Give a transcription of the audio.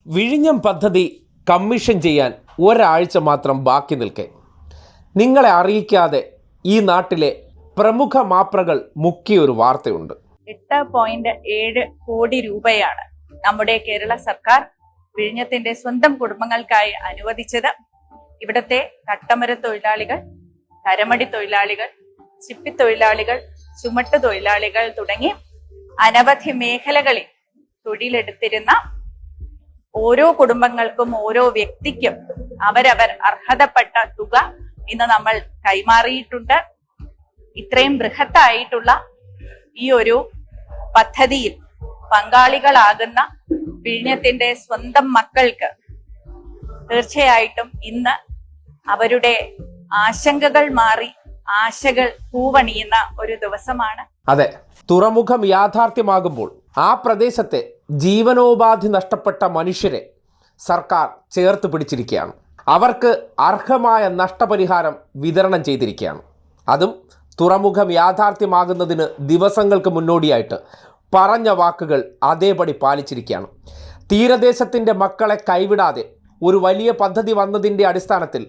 വിഴിഞ്ഞം പദ്ധതി കമ്മീഷൻ ചെയ്യാൻ ഒരാഴ്ച മാത്രം ബാക്കി നിൽക്കെ നിങ്ങളെ അറിയിക്കാതെ ഈ നാട്ടിലെ പ്രമുഖ മാപ്രകൾ മുക്കിയൊരു വാർത്തയുണ്ട്. 8.7 കോടി രൂപയാണ് നമ്മുടെ കേരള സർക്കാർ വിഴിഞ്ഞത്തിന്റെ സ്വന്തം കുടുംബങ്ങൾക്കായി അനുവദിച്ചത്. ഇവിടത്തെ കട്ടമര തൊഴിലാളികൾ, കരമടി തൊഴിലാളികൾ, ചിപ്പിത്തൊഴിലാളികൾ, ചുമട്ട് തൊഴിലാളികൾ തുടങ്ങി അനവധി മേഖലകളിൽ തൊഴിലെടുത്തിരുന്ന ഓരോ കുടുംബങ്ങൾക്കും ഓരോ വ്യക്തിക്കും അവരവർ അർഹതപ്പെട്ട തുക ഇന്ന് നമ്മൾ കൈമാറിയിട്ടുണ്ട്. ഇത്രയും ബൃഹത്തായിട്ടുള്ള ഈ ഒരു പദ്ധതിയിൽ പങ്കാളികളാകുന്ന വിഴിഞ്ഞത്തിന്റെ സ്വന്തം മക്കൾക്ക് തീർച്ചയായിട്ടും ഇന്ന് അവരുടെ ആശങ്കകൾ മാറി ആശകൾ പൂവണിയുന്ന ഒരു ദിവസമാണ്. അതെ, തുറമുഖം യാഥാർത്ഥ്യമാകുമ്പോൾ ആ പ്രദേശത്തെ ജീവനോപാധി നഷ്ടപ്പെട്ട മനുഷ്യരെ സർക്കാർ ചേർത്ത് പിടിച്ചിരിക്കുകയാണ്. അവർക്ക് അർഹമായ നഷ്ടപരിഹാരം വിതരണം ചെയ്തിരിക്കുകയാണ്. അതും തുറമുഖം യാഥാർത്ഥ്യമാകുന്നതിന് ദിവസങ്ങൾക്ക് മുന്നോടിയായിട്ട് പറഞ്ഞ വാക്കുകൾ അതേപടി പാലിച്ചിരിക്കുകയാണ്. തീരദേശത്തിൻ്റെ മക്കളെ കൈവിടാതെ ഒരു വലിയ പദ്ധതി വന്നതിൻ്റെ അടിസ്ഥാനത്തിൽ